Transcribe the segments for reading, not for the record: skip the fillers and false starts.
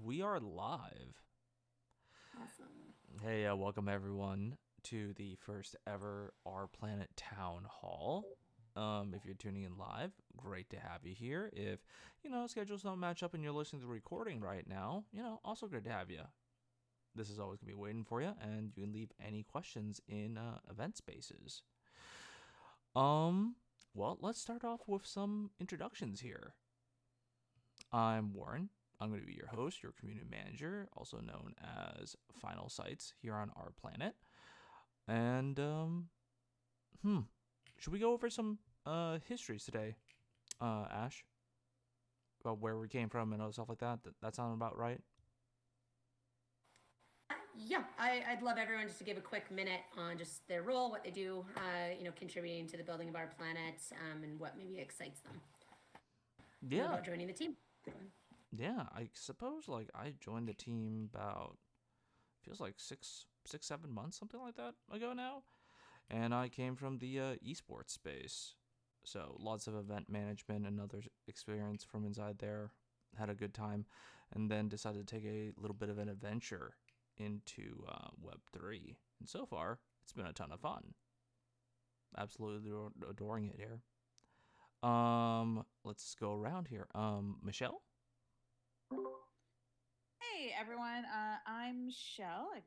we are live. Awesome. Hey, welcome everyone to the first ever Our Planet Town Hall. If you're tuning in live, great to have you here. If schedules don't match up and you're listening to the recording right now, also good to have you. This is always gonna be waiting for you, and you can leave any questions in event spaces. Um, well, let's start off with some introductions here. I'm Warren. I'm going to be your host, your community manager, also known as Final Sites here on our planet. And should we go over some histories today, Ash, about where we came from and all stuff like that? That sound about right? Yeah, I'd love everyone just to give a quick minute on just their role, what they do, contributing to the building of our planet, and what maybe excites them Yeah, about joining the team. yeah. I suppose like I joined the team about feels like 7 months, something like that ago now, and I came from the esports space. So lots of event management and other experience from inside there. Had a good time, and then decided to take a little bit of an adventure into Web3. And so far, it's been a ton of fun. Absolutely adoring it here. Let's go around here. Michelle. Hey everyone, I'm Shell. I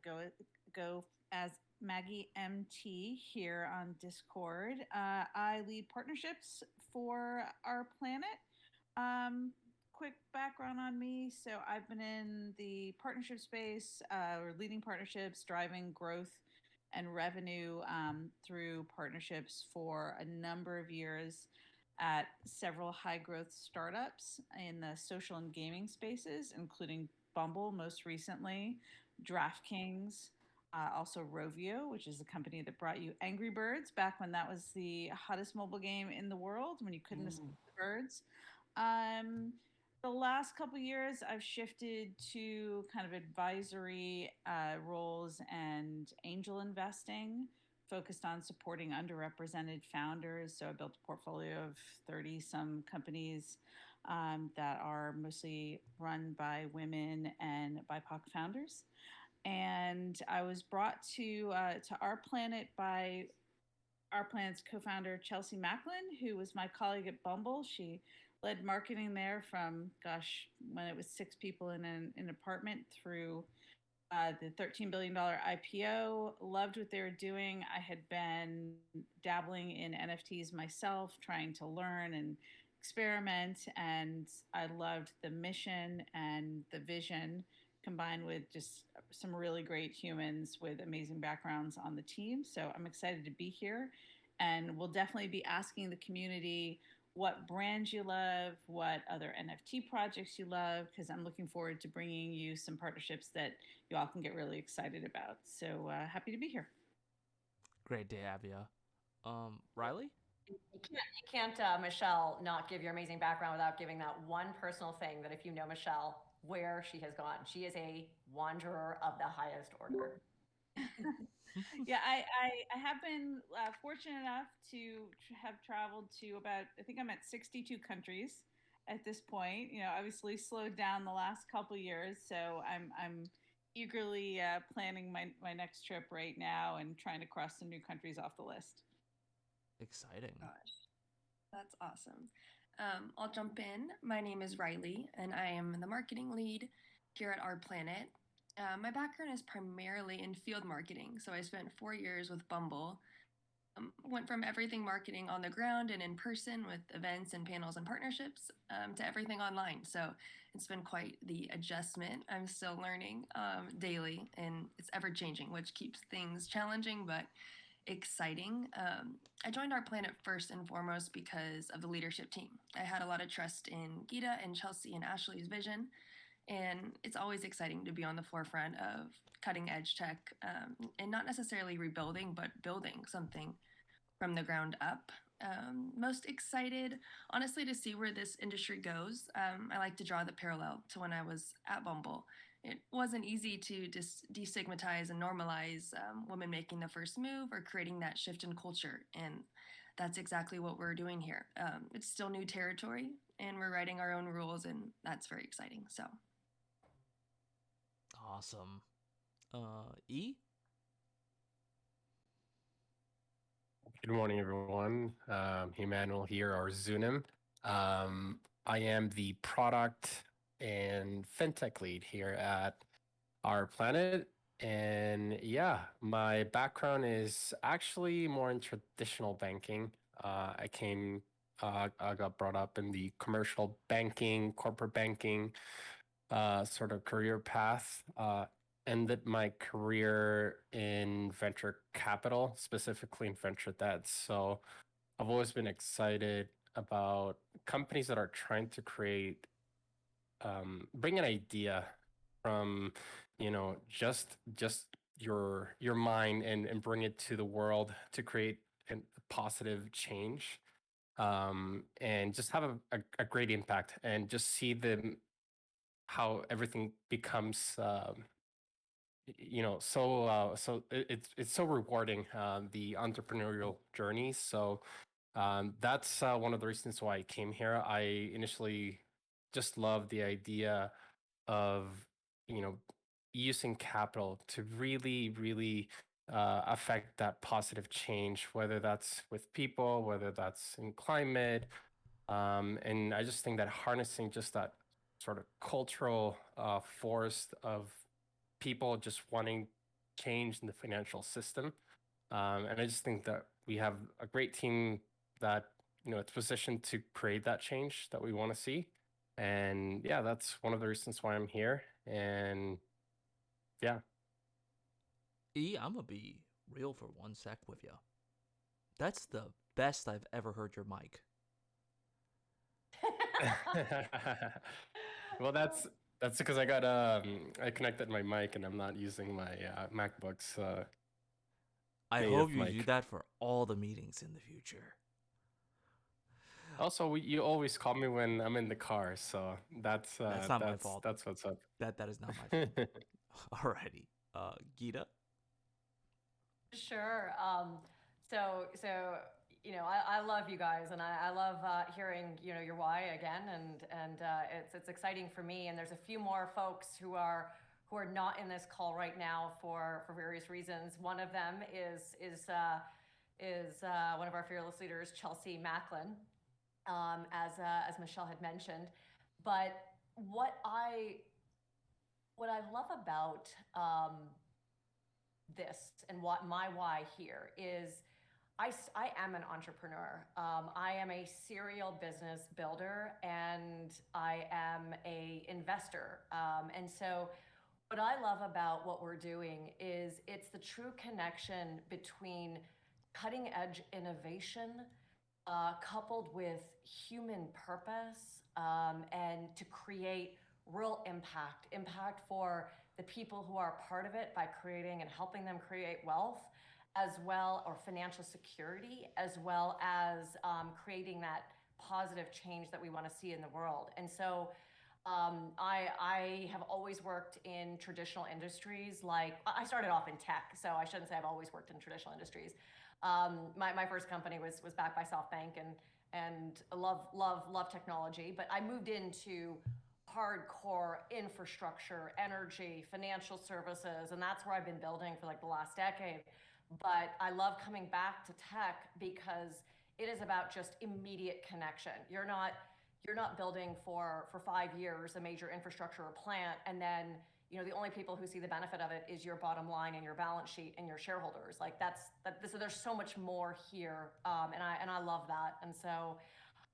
go as Maggie MT here on Discord. I lead partnerships for our planet. Quick background on me: so I've been in the partnership space, or leading partnerships, driving growth and revenue through partnerships for a number of years at several high growth startups in the social and gaming spaces, including Bumble most recently, DraftKings, also Rovio, which is the company that brought you Angry Birds back when that was the hottest mobile game in the world, when you couldn't escape the birds. Um, the last couple years, I've shifted to kind of advisory roles and angel investing, focused on supporting underrepresented founders. So I built a portfolio of 30 some companies that are mostly run by women and BIPOC founders. And I was brought to Our Planet by Our Planet's co-founder Chelsea Macklin, who was my colleague at Bumble. She led marketing there from, gosh, when it was 6 people in an apartment through the $13 billion IPO. Loved what they were doing. I had been dabbling in NFTs myself, trying to learn and experiment, and I loved the mission and the vision combined with just some really great humans with amazing backgrounds on the team. So I'm excited to be here, and we'll definitely be asking the community what brands you love, what other NFT projects you love, because I'm looking forward to bringing you some partnerships that you all can get really excited about. So happy to be here. Great to have you. Riley. You can't, Michelle, not give your amazing background without giving that one personal thing that if you know Michelle, where she has gone. She is a wanderer of the highest order. Yeah, I have been fortunate enough to have traveled to about, I think I'm at 62 countries at this point. Obviously slowed down the last couple years, so I'm eagerly planning my next trip right now and trying to cross some new countries off the list. Exciting. Gosh, that's awesome. I'll jump in. My name is Riley, and I am the marketing lead here at Our Planet. My background is primarily in field marketing, so I spent 4 years with Bumble. Went from everything marketing on the ground and in person with events and panels and partnerships to everything online. So it's been quite the adjustment. I'm still learning daily, and it's ever changing, which keeps things challenging but exciting. I joined Our Planet first and foremost because of the leadership team. I had a lot of trust in Gita and Chelsea and Ashley's vision, and it's always exciting to be on the forefront of cutting edge tech, and not necessarily rebuilding, but building something from the ground up. Most excited, honestly, to see where this industry goes. I like to draw the parallel to when I was at Bumble. It wasn't easy to destigmatize and normalize women making the first move or creating that shift in culture. And that's exactly what we're doing here. It's still new territory, and we're writing our own rules, and that's very exciting. So Awesome. E? Good morning, everyone. Emmanuel here, or Zunim. I am the product and fintech lead here at Our Planet. And yeah, my background is actually more in traditional banking. I got brought up in the commercial banking, corporate banking sort of career path. Ended my career in venture capital, specifically in venture debt. So I've always been excited about companies that are trying to bring an idea from, just your mind and bring it to the world to create a positive change, and just have a great impact and just see how everything becomes it's so rewarding, the entrepreneurial journey. So that's one of the reasons why I came here. I initially just loved the idea of you know using capital to really affect that positive change, whether that's with people, whether that's in climate. And I just think that harnessing just that sort of cultural force of people just wanting change in the financial system. And I just think that we have a great team that, it's positioned to create that change that we want to see. And yeah, that's one of the reasons why I'm here. And yeah. E, I'm gonna be real for 1 sec with you. That's the best I've ever heard your mic. Well, that's because I connected my mic and I'm not using my MacBook's I native hope you mic. do that for all the meetings in the future. Also, you always call me when I'm in the car, so that's not my fault. That's what's up. That is not my fault. Alrighty. Gita? Sure. I love you guys, and I love hearing your why again, and it's exciting for me. And there's a few more folks who are not in this call right now for various reasons. One of them is one of our fearless leaders, Chelsea Macklin, as Michelle had mentioned. But what I love about this and what my why here is I am an entrepreneur. I am a serial business builder, and I am a investor. And so what I love about what we're doing is it's the true connection between cutting edge innovation coupled with human purpose, and to create real impact for the people who are part of it by creating and helping them create wealth, as well, or financial security, as well as creating that positive change that we want to see in the world. And so I have always worked in traditional industries. Like, I started off in tech, so I shouldn't say I've always worked in traditional industries. My first company was backed by SoftBank, and love technology. But I moved into hardcore infrastructure, energy, financial services, and that's where I've been building for like the last decade. But I love coming back to tech because it is about just immediate connection. You're not building for 5 years a major infrastructure or plant, and then the only people who see the benefit of it is your bottom line and your balance sheet and your shareholders. Like so there's so much more here, and I love that. And so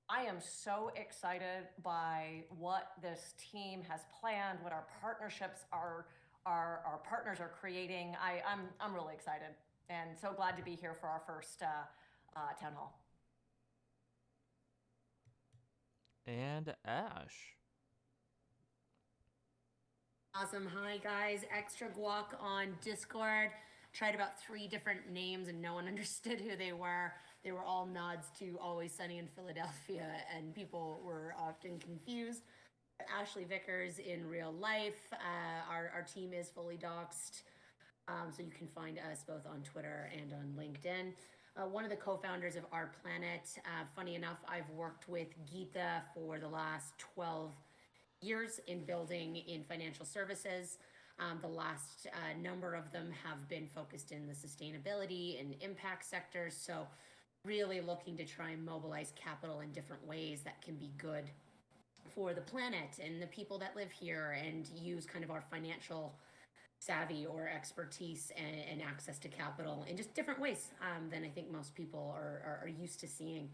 I am so excited by what this team has planned, what our partnerships are, our partners are creating. I'm really excited, and so glad to be here for our first town hall. And Ash. Awesome. Hi, guys. Extra guac on Discord. Tried about 3 different names and no one understood who they were. They were all nods to Always Sunny in Philadelphia, and people were often confused. Ashley Vickers in real life. Our team is fully doxed, so you can find us both on Twitter and on LinkedIn. One of the co-founders of Our Planet. Funny enough, I've worked with Geeta for the last 12 years in building in financial services. The last number of them have been focused in the sustainability and impact sectors. So, really looking to try and mobilize capital in different ways that can be good for the planet and the people that live here, and use kind of our financial savvy or expertise and access to capital in just different ways than I think most people are used to seeing.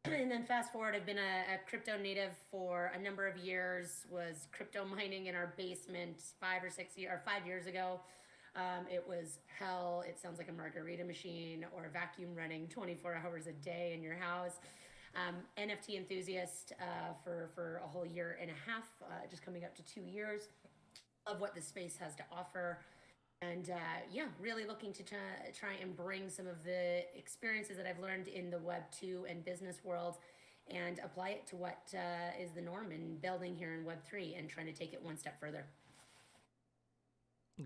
And then fast forward, I've been a crypto native for a number of years. Was crypto mining in our basement 5 years ago. It was hell. It sounds like a margarita machine or a vacuum running 24 hours a day in your house. NFT enthusiast for a whole year and a half, just coming up to 2 years of what the space has to offer. And yeah, really looking to try and bring some of the experiences that I've learned in the Web 2 and business world and apply it to what is the norm in building here in Web 3 and trying to take it one step further.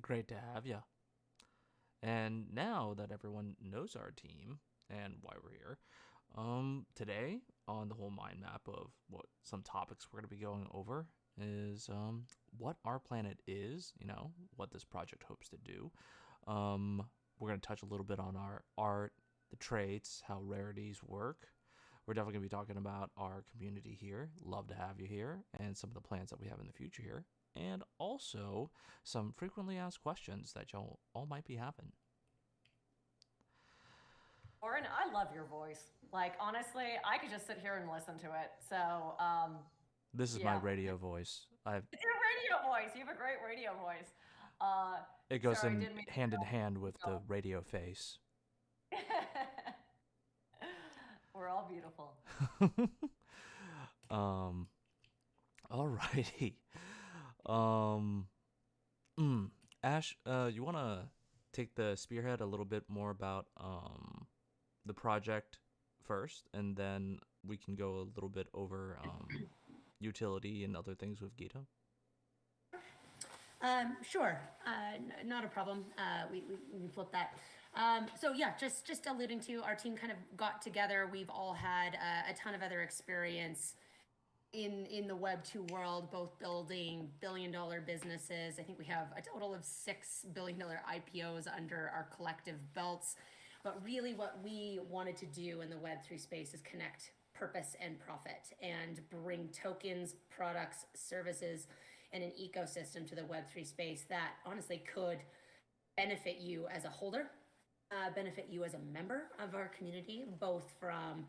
Great to have you. And now that everyone knows our team and why we're here, today on the whole mind map of what some topics we're going to be going over is what our planet is, what this project hopes to do. We're going to touch a little bit on our art, the traits, how rarities work. We're definitely going to be talking about our community here. Love to have you here, and some of the plans that we have in the future here. And also some frequently asked questions that y'all all might be having. Lauren, I love your voice. Like, honestly, I could just sit here and listen to it. So, this is my radio voice. It's your radio voice. You have a great radio voice. It goes hand in hand with the radio face. We're all beautiful. Alrighty. Ash, you want to take the spearhead a little bit more about the project first, and then we can go a little bit over utility and other things with Gita? Sure, not a problem. We can flip that. So yeah, just alluding to, our team kind of got together. We've all had a ton of other experience in the Web 2 world, both building billion-dollar businesses. I think we have a total of $6 billion IPOs under our collective belts. But really what we wanted to do in the Web 3 space is connect purpose and profit and bring tokens, products, services, and an ecosystem to the Web 3 space that honestly could benefit you as a holder, benefit you as a member of our community, both from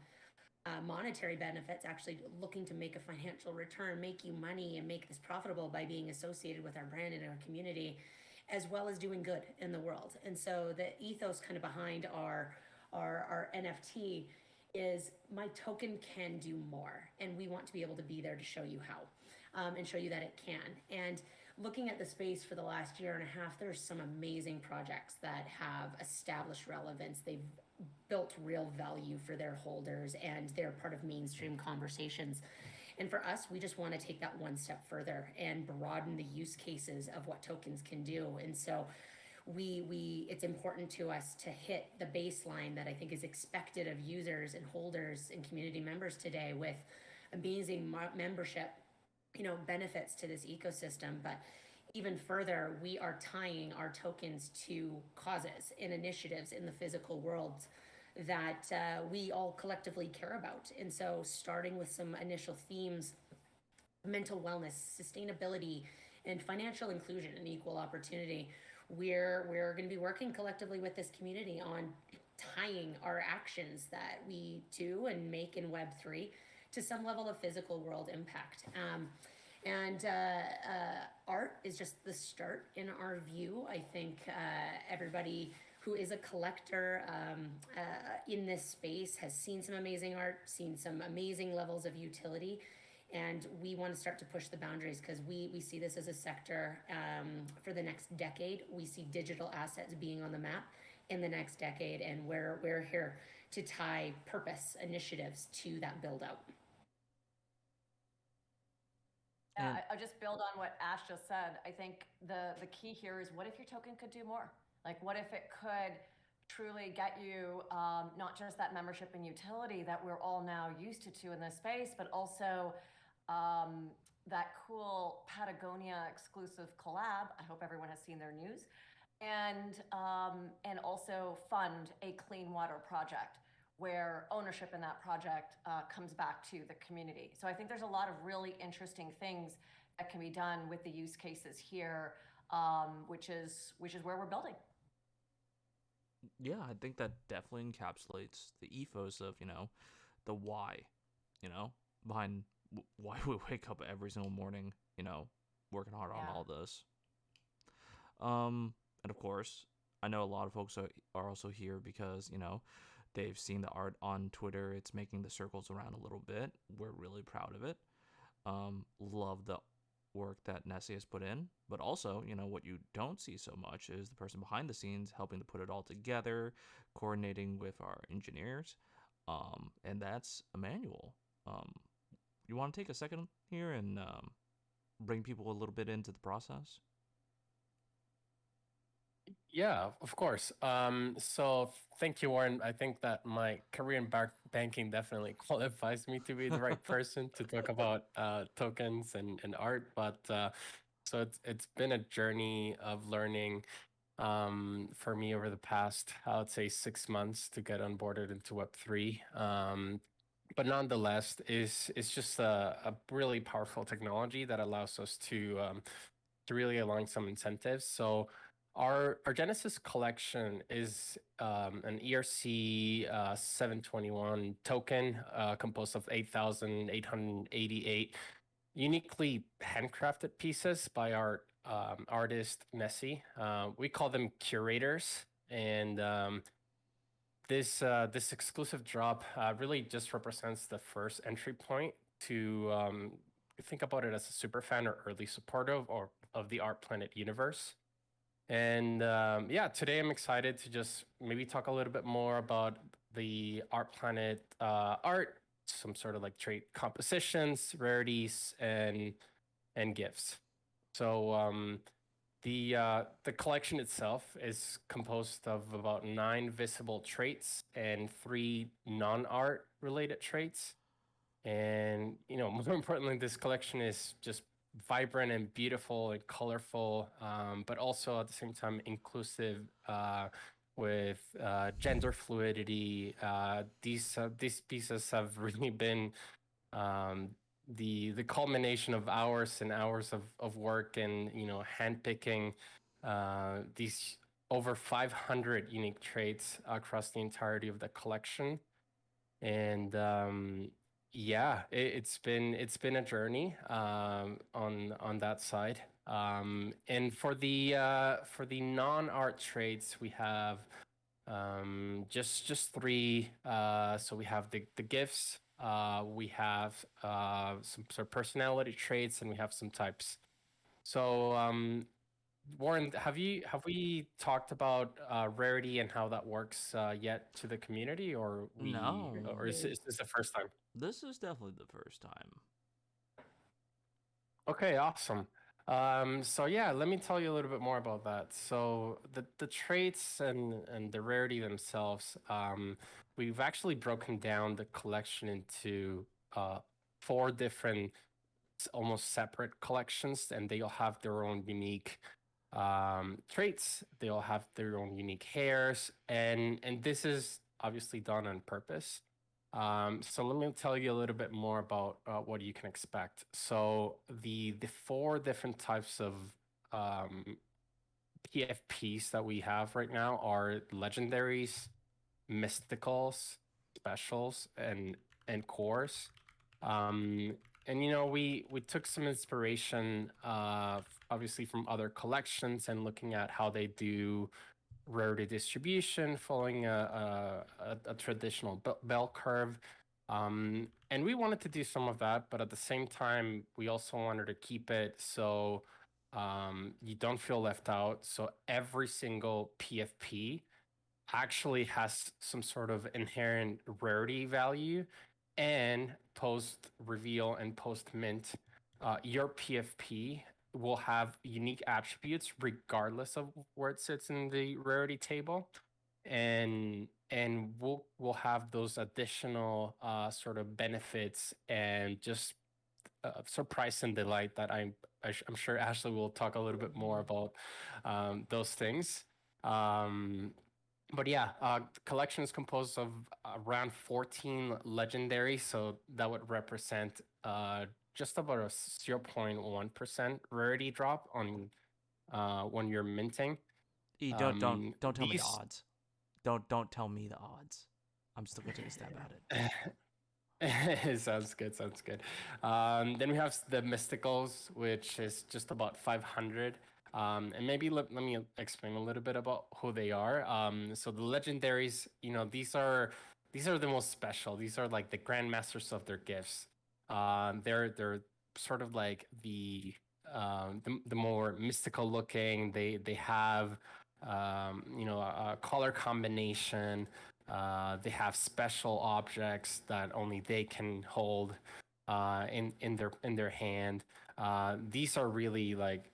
monetary benefits, actually looking to make a financial return, make you money, and make this profitable by being associated with our brand and our community, as well as doing good in the world. And so the ethos kind of behind our NFT is my token can do more, and we want to be able to be there to show you how, and show you that it can. And looking at the space for the last year and a half, there's some amazing projects that have established relevance. They've built real value for their holders, and they're part of mainstream conversations. And for us, we just want to take that one step further and broaden the use cases of what tokens can do. And so it's important to us to hit the baseline that I think is expected of users and holders and community members today, with amazing membership, benefits to this ecosystem. But even further, we are tying our tokens to causes and initiatives in the physical world that we all collectively care about. And so starting with some initial themes: mental wellness, sustainability, and financial inclusion and equal opportunity, we're going to be working collectively with this community on tying our actions that we do and make in Web3 to some level of physical world impact. And art is just the start in our view. I think everybody who is a collector in this space has seen some amazing art, seen some amazing levels of utility, and we want to start to push the boundaries, because we see this as a sector for the next decade. We see digital assets being on the map in the next decade, and we're here to tie purpose initiatives to that build out. Yeah, I'll just build on what Ash just said. I think the key here is, what if your token could do more? Like, what if it could truly get you not just that membership and utility that we're all now used to in this space, but also that cool Patagonia exclusive collab. I hope everyone has seen their news, and also fund a clean water project where ownership in that project comes back to the community. So I think there's a lot of really interesting things that can be done with the use cases here, which is where we're building. Yeah, I think that definitely encapsulates the ethos of, the why, you know, behind why we wake up every single morning, working hard on Yeah. all this. And of course, I know a lot of folks are also here because, they've seen the art on Twitter. It's making the circles around a little bit. We're really proud of it. Love the work that Nessie has put in, but also, what you don't see so much is the person behind the scenes helping to put it all together, coordinating with our engineers, and that's Emmanuel. Um, you want to take a second here and bring people a little bit into the process? Yeah, of course. So thank you, Warren. I think that my career in banking definitely qualifies me to be the right person to talk about tokens and art. But so it's been a journey of learning for me over the past, I would say, 6 months to get onboarded into Web3. But nonetheless, is just a really powerful technology that allows us to really align some incentives. So our Genesis collection is an ERC 721 token composed of 8,888 uniquely handcrafted pieces by our artist Nessie. We call them curators, and this exclusive drop really just represents the first entry point to think about it as a super fan or early supporter or of the Art Planet universe. And yeah, today I'm excited to just maybe talk a little bit more about the Art Planet art, some sort of like trait compositions, rarities, and gifts. So the collection itself is composed of about 9 visible traits and 3 non-art related traits. And more importantly, this collection is just vibrant and beautiful and colorful, but also at the same time inclusive with gender fluidity. These pieces have really been um, the culmination of hours and hours of work and handpicking these over 500 unique traits across the entirety of the collection. And yeah, it's been a journey on that side. And for the non-art traits, we have just 3. So we have the gifts, we have some sort of personality traits, and we have some types. So Warren, have we talked about rarity and how that works yet to the community, or No, is this the first time? this is definitely the first time. Okay, awesome. So yeah, let me tell you a little bit more about that. So the traits and the rarity themselves, we've actually broken down the collection into 4 different almost separate collections, and they all have their own unique traits. They all have their own unique hairs, and this is obviously done on purpose. So let me tell you a little bit more about what you can expect. So the 4 different types of PFPs that we have right now are legendaries, mysticals, specials, and cores. Um, and we took some inspiration, obviously from other collections and looking at how they do rarity distribution, following a traditional bell curve. And we wanted to do some of that, but at the same time, we also wanted to keep it so you don't feel left out. So every single PFP actually has some sort of inherent rarity value, and post reveal and post mint, your PFP will have unique attributes regardless of where it sits in the rarity table, and we'll have those additional sort of benefits and just surprise and delight that I'm sure Ashley will talk a little bit more about those things. But yeah, the collection is composed of around 14 legendary, so that would represent just about a 0.1% rarity drop on when you're minting. Don't tell me the These odds. Don't tell me the odds. I'm still gonna take a stab at it. sounds good. Sounds good. Then we have the mysticals, which is just about 500. And maybe let me explain a little bit about who they are. So the legendaries, these are the most special. These are like the grandmasters of their gifts. They're sort of like the more mystical looking. They have a color combination. They have special objects that only they can hold in their hand. These are really like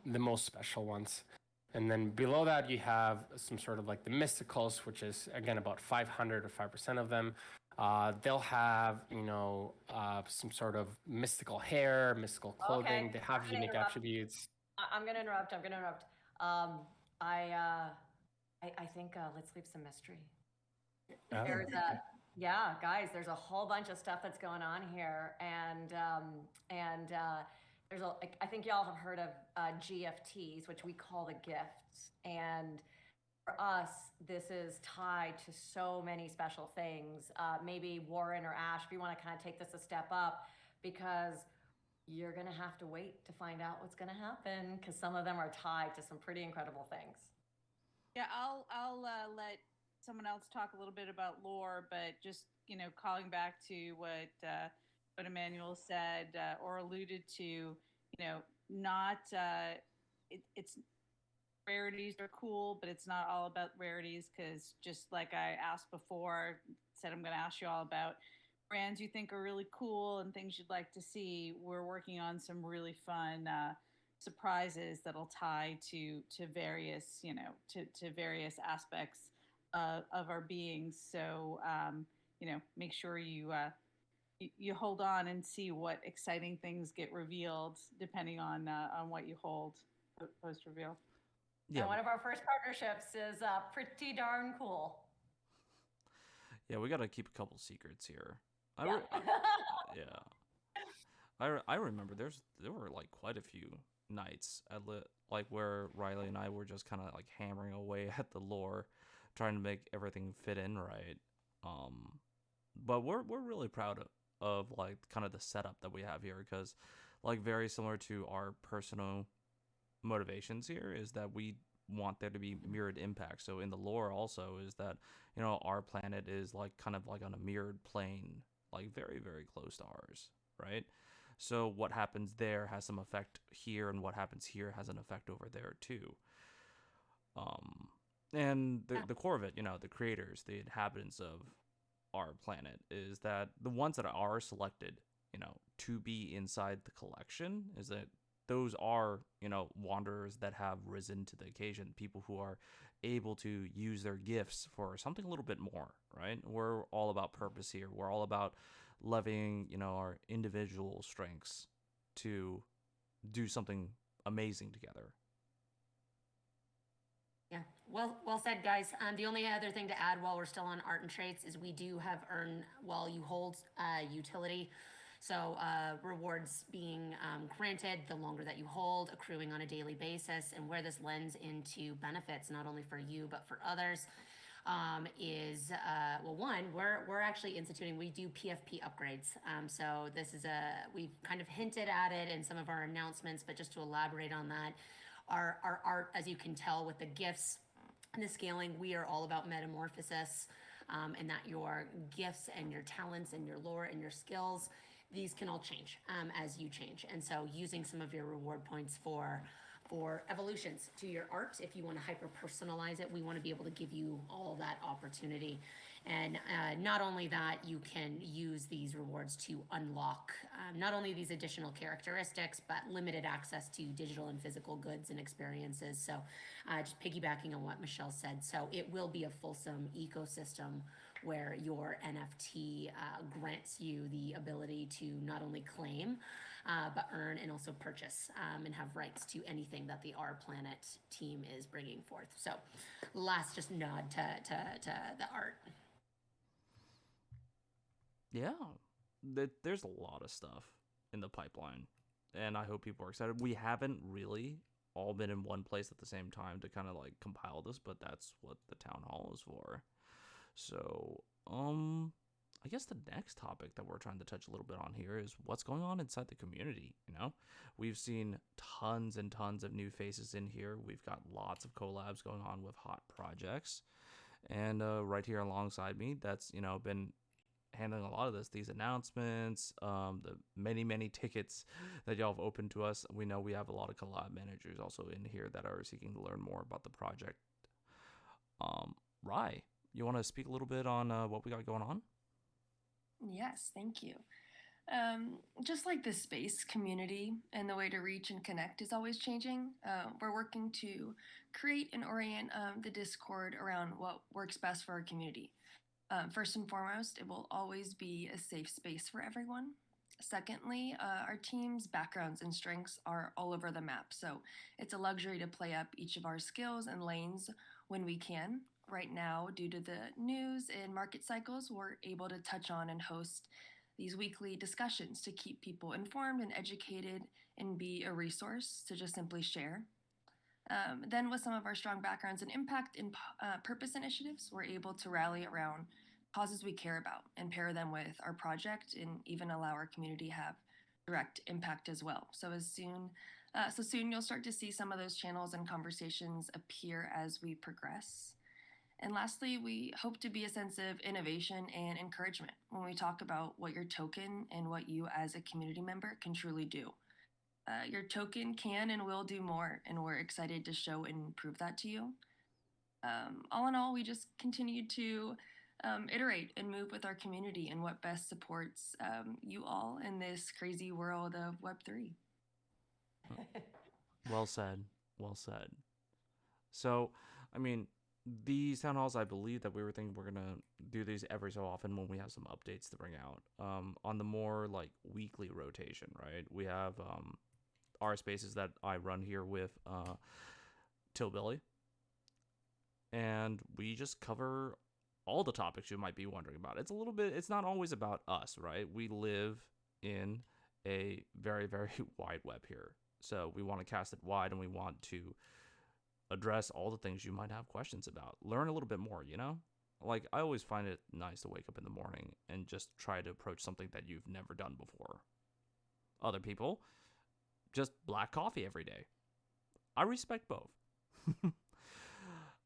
the most special ones. And then below that, you have some sort of like the mysticals, which is again about 500 or 5% of them. They'll have some sort of mystical hair, mystical clothing. Okay, They have I'm gonna unique interrupt. attributes. I'm gonna interrupt. I'm gonna interrupt. I think let's leave some mystery. Oh, There's okay. yeah, guys. There's a whole bunch of stuff that's going on here, and there's a. I think y'all have heard of GFTs, which we call the gifts, and for us, this is tied to so many special things. Maybe Warren or Ash, if you want to kind of take this a step up, because you're going to have to wait to find out what's going to happen, because some of them are tied to some pretty incredible things. Yeah, I'll let someone else talk a little bit about lore, but just calling back to what Emmanuel said or alluded to, not it's rarities are cool, but it's not all about rarities, because just like I asked before, said I'm going to ask you all about brands you think are really cool and things you'd like to see. We're working on some really fun surprises that'll tie to various to various aspects of our beings. So make sure you hold on and see what exciting things get revealed depending on what you hold post reveal. Yeah, And one of our first partnerships is pretty darn cool. yeah, we gotta keep a couple secrets here. Yeah. Yeah. I remember there were like quite a few nights like where Riley and I were just kind of like hammering away at the lore, trying to make everything fit in right. But we're really proud of like kind of the setup that we have here, because like very similar to our personal motivations here is that we want there to be mirrored impact. So in the lore also is that our planet is like kind of like on a mirrored plane, like very very close to ours, right? So what happens there has some effect here, and what happens here has an effect over there too. And the core of it, the creators, the inhabitants of our planet, is that the ones that are selected, to be inside the collection, is that those are, wanderers that have risen to the occasion, people who are able to use their gifts for something a little bit more, right? We're all about purpose here. We're all about levying, our individual strengths to do something amazing together. Yeah, well said, guys. The only other thing to add while we're still on art and traits is we do have earn while you hold utility. So rewards being granted the longer that you hold, accruing on a daily basis, and where this lends into benefits not only for you but for others is one, we're actually instituting, we do PFP upgrades. So this is we've kind of hinted at it in some of our announcements, but just to elaborate on that, our art, as you can tell with the gifts and the scaling, we are all about metamorphosis, and that your gifts and your talents and your lore and your skills, these can all change as you change. And so using some of your reward points for evolutions to your art, if you want to hyper personalize it, we want to be able to give you all that opportunity. And not only that, you can use these rewards to unlock not only these additional characteristics, but limited access to digital and physical goods and experiences. So just piggybacking on what Michelle said, so it will be a fulsome ecosystem where your NFT grants you the ability to not only claim but earn and also purchase and have rights to anything that the Our Planet team is bringing forth. So, last just nod to the art. Yeah, there's a lot of stuff in the pipeline, and I hope people are excited. We haven't really all been in one place at the same time to kind of like compile this, but that's what the town hall is for. So, I guess the next topic that we're trying to touch a little bit on here is what's going on inside the community. We've seen tons and tons of new faces in here. We've got lots of collabs going on with hot projects, and right here alongside me, that's been handling a lot of these announcements, the many tickets that y'all have opened to us. We know we have a lot of collab managers also in here that are seeking to learn more about the project. Rye, you want to speak a little bit on what we got going on? Yes, thank you. Just like the space community and the way to reach and connect is always changing, we're working to create and orient the Discord around what works best for our community. First and foremost, it will always be a safe space for everyone. Secondly, our team's backgrounds and strengths are all over the map, so it's a luxury to play up each of our skills and lanes when we can. Right now, due to the news and market cycles, we're able to touch on and host these weekly discussions to keep people informed and educated and be a resource to just simply share. Then, with some of our strong backgrounds in impact and purpose initiatives, we're able to rally around causes we care about and pair them with our project, and even allow our community have direct impact as well. So soon you'll start to see some of those channels and conversations appear as we progress. And lastly, we hope to be a sense of innovation and encouragement when we talk about what your token and what you as a community member can truly do. Your token can and will do more, and we're excited to show and prove that to you. All in all, we just continue to iterate and move with our community and what best supports you all in this crazy world of Web3. Well said. Well said. So, I mean, these town halls, I believe that we were thinking we're gonna do these every so often when we have some updates to bring out. On the more like weekly rotation, right? We have our spaces that I run here with Tillbilly, and we just cover all the topics you might be wondering about. It's not always about us, right? We live in a very, very wide web here. So we want to cast it wide, and we want to address all the things you might have questions about. Learn a little bit more, Like, I always find it nice to wake up in the morning and just try to approach something that you've never done before. Other people, just black coffee every day. I respect both.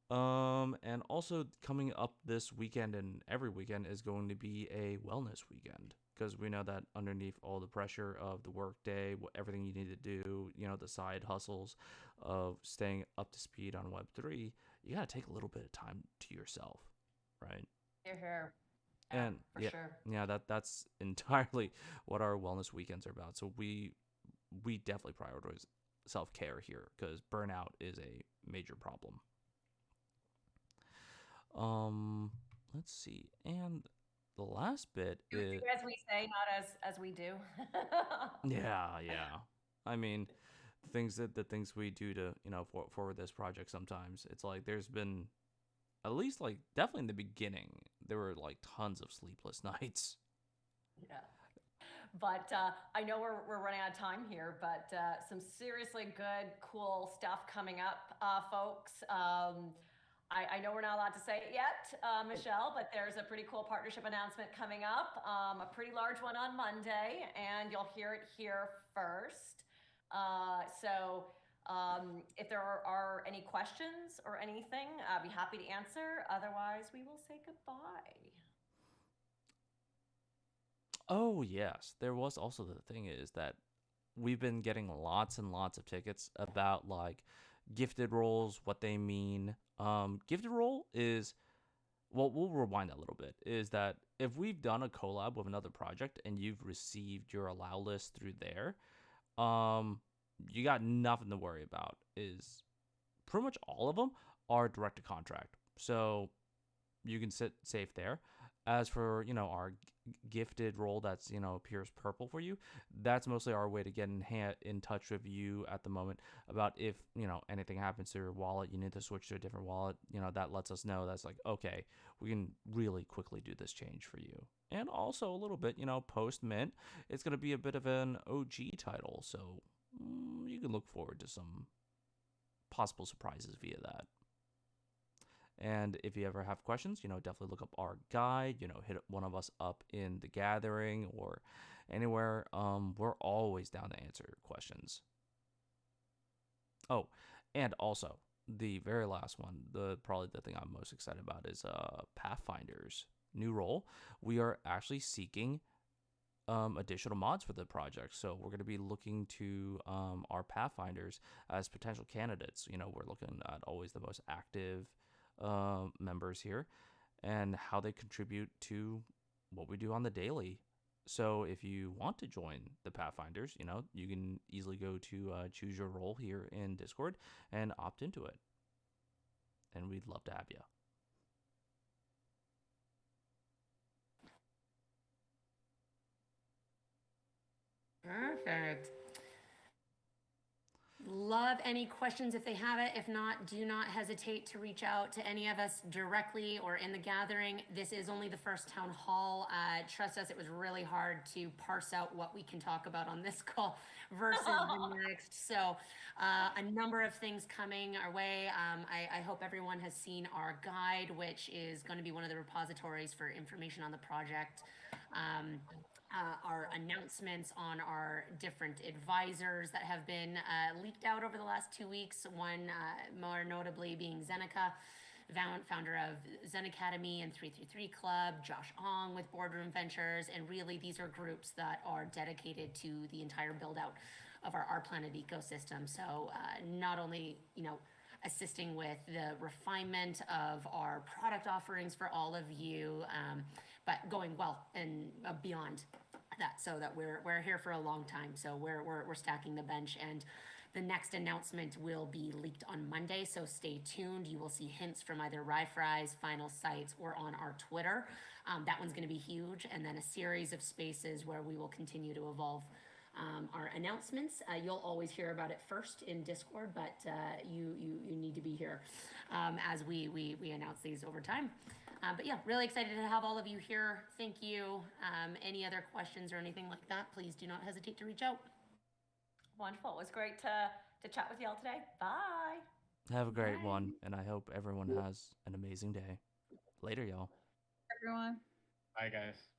And also coming up this weekend and every weekend is going to be a wellness weekend, because we know that underneath all the pressure of the workday, everything you need to do, the side hustles of staying up to speed on Web3, you got to take a little bit of time to yourself, right? Here. And for yeah, sure. yeah, that's entirely what our wellness weekends are about. So we definitely prioritize self-care here, because burnout is a major problem. Let's see. And the last bit Do is as we say, not as we do. yeah. I mean, the things we do to, for this project, sometimes it's like there's been, at least like definitely in the beginning, there were like tons of sleepless nights. Yeah. But I know we're running out of time here, but some seriously good, cool stuff coming up, folks. I know we're not allowed to say it yet, Michelle, but there's a pretty cool partnership announcement coming up, a pretty large one on Monday, and you'll hear it here first. If there are any questions or anything, I'd be happy to answer. Otherwise, we will say goodbye. Oh, yes. There was also the thing is that we've been getting lots and lots of tickets about like gifted roles, what they mean. Gifted role is, well, we'll rewind that a little bit, is that if we've done a collab with another project and you've received your allow list through there, you got nothing to worry about. Is pretty much all of them are direct to contract. So you can sit safe there. As for, our gifted role that's, appears purple for you, that's mostly our way to get in touch with you at the moment about if, anything happens to your wallet, you need to switch to a different wallet, that lets us know that's like, okay, we can really quickly do this change for you. And also a little bit, post mint, it's going to be a bit of an OG title. So you can look forward to some possible surprises via that. And if you ever have questions, definitely look up our guide, hit one of us up in the gathering or anywhere. We're always down to answer questions. Oh, and also the very last one, probably the thing I'm most excited about is Pathfinder's new role. We are actually seeking additional mods for the project. So we're going to be looking to our Pathfinders as potential candidates. We're looking at always the most active members here and how they contribute to what we do on the daily. So if you want to join the Pathfinders, you can easily go to choose your role here in Discord and opt into it. And we'd love to have you. Perfect. Love any questions if they have it. If not, do not hesitate to reach out to any of us directly or in the gathering. This is only the first town hall. Trust us, it was really hard to parse out what we can talk about on this call versus the next. So a number of things coming our way. I hope everyone has seen our guide, which is going to be one of the repositories for information on the project. Our announcements on our different advisors that have been leaked out over the last 2 weeks. One more notably being Zeneca, founder of Zen Academy and 333 Club, Josh Ong with Boardroom Ventures, and really these are groups that are dedicated to the entire build out of our Planet ecosystem. So not only, assisting with the refinement of our product offerings for all of you, but going well and beyond that, so that we're here for a long time. So we're stacking the bench, and the next announcement will be leaked on Monday. So stay tuned. You will see hints from either Rye-Fry's final sites or on our Twitter. That one's going to be huge, and then a series of spaces where we will continue to evolve our announcements. You'll always hear about it first in Discord, but you need to be here as we announce these over time. But yeah, really excited to have all of you here. Thank you. Any other questions or anything like that, please do not hesitate to reach out. Wonderful. It was great to chat with y'all today. Bye. Have a great one, and I hope everyone has an amazing day. Later, y'all. Everyone. Bye, guys.